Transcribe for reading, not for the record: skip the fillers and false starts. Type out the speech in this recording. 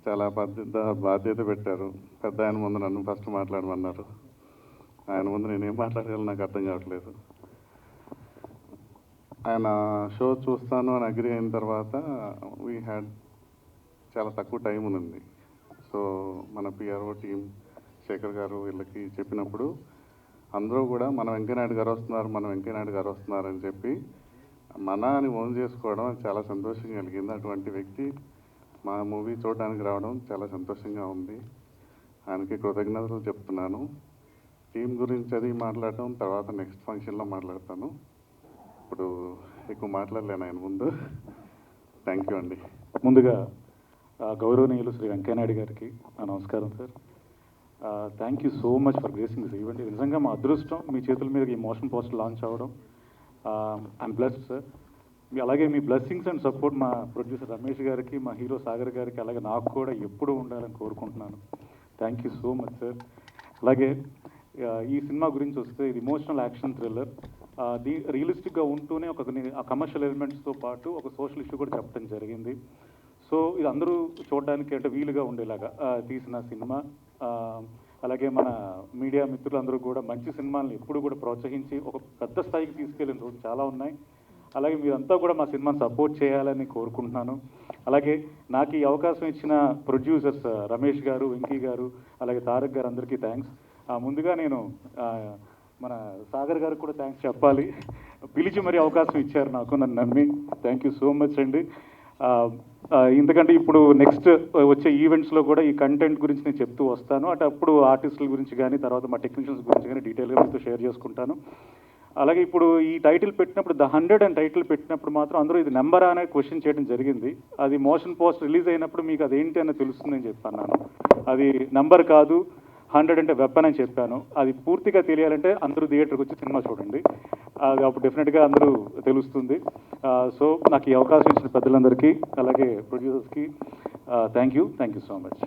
చాలా బాధ్యత పెట్టారు. పెద్ద ఆయన ముందు నన్ను ఫస్ట్ మాట్లాడమన్నారు. ఆయన ముందు నేనేం మాట్లాడగలను నాకు అర్థం కావట్లేదు. ఆయన షో చూస్తాను అని అగ్రి అయిన తర్వాత వీ హ్యాడ్ చాలా తక్కువ టైం ఉంది. సో మన పిఆర్ఓ టీం శేఖర్ గారు వీళ్ళకి చెప్పినప్పుడు అందరూ కూడా మన వెంకయ్యనాయుడు గారు వస్తున్నారు అని చెప్పి మన అని ఓన్ చేసుకోవడం చాలా సంతోషంగా కలిగింది. అటువంటి వ్యక్తి మా మూవీ చూడడానికి రావడం చాలా సంతోషంగా ఉంది. ఆయనకి కృతజ్ఞతలు చెప్తున్నాను. టీం గురించి అది మాట్లాడటం తర్వాత నెక్స్ట్ ఫంక్షన్లో మాట్లాడతాను. ఇప్పుడు ఎక్కువ మాట్లాడలేను ఆయన ముందు. థ్యాంక్ యూ అండి. ముందుగా గౌరవనీయులు శ్రీ వెంకయ్యనాయుడు గారికి నమస్కారం sir. Thank you so much for gracing this event. నిజంగా మా అదృష్టం మీ చేతుల మీద ఈ మోషన్ పోస్టర్ లాంచ్ అవ్వడం. I'm blessed sir. అలాగే మీ బ్లెస్సింగ్స్ అండ్ సపోర్ట్ మా ప్రొడ్యూసర్ రమేష్ గారికి, మా హీరో సాగర్ గారికి, అలాగే నాకు కూడా ఎప్పుడూ ఉండాలని కోరుకుంటున్నాను. Thank you so much sir. అలాగే ఈ సినిమా గురించి వస్తే ఇది ఇమోషనల్ యాక్షన్ థ్రిల్లర్. రియలిస్టిక్గా ఉంటూనే ఒక కమర్షియల్ ఎలిమెంట్స్తో పాటు ఒక సోషల్ ఇష్యూ కూడా చెప్పడం జరిగింది. సో ఇది అందరూ చూడడానికి అంటే వీలుగా ఉండేలాగా తీసిన సినిమా. అలాగే మన మీడియా మిత్రులందరూ కూడా మంచి సినిమాలను ఎప్పుడు కూడా ప్రోత్సహించి ఒక పెద్ద స్థాయికి తీసుకెళ్ళిన రోజు చాలా ఉన్నాయి. అలాగే మీరంతా కూడా మా సినిమాని సపోర్ట్ చేయాలని కోరుకుంటున్నాను. అలాగే నాకు ఈ అవకాశం ఇచ్చిన ప్రొడ్యూసర్స్ రమేష్ గారు, వెంకీ గారు, అలాగే తారక్ గారు అందరికీ థ్యాంక్స్. ముందుగా నేను మన సాగర్ గారికి కూడా థ్యాంక్స్ చెప్పాలి. పిలిచి మరీ అవకాశం ఇచ్చారు నాకు, నన్ను నమ్మి. థ్యాంక్ యూ సో మచ్ అండి. ఎందుకంటే ఇప్పుడు నెక్స్ట్ వచ్చే ఈవెంట్స్లో కూడా ఈ కంటెంట్ గురించి నేను చెప్తూ వస్తాను. అప్పుడు ఆర్టిస్టుల గురించి కానీ తర్వాత మా టెక్నీషియన్స్ గురించి కానీ డీటెయిల్గా మీతో షేర్ చేసుకుంటాను. అలాగే ఇప్పుడు ఈ టైటిల్ పెట్టినప్పుడు ద 100 అని టైటిల్ పెట్టినప్పుడు మాత్రం అందరూ ఇది నెంబర్ అనే క్వశ్చన్ చేయడం జరిగింది. అది మోషన్ పోస్ట్ రిలీజ్ అయినప్పుడు మీకు అదేంటి అని తెలుస్తుందని చెప్పాను. అది నెంబర్ కాదు, 100 అంటే వెపన్ అని చెప్పాను. అది పూర్తిగా తెలియాలంటే అందరూ థియేటర్కి వచ్చి సినిమా చూడండి. అది అప్పుడు డెఫినెట్గా అందరూ తెలుస్తుంది. సో నాకు ఈ అవకాశం ఇచ్చిన పెద్దలందరికీ అలాగే ప్రొడ్యూసర్స్కి థ్యాంక్ యూ సో మచ్.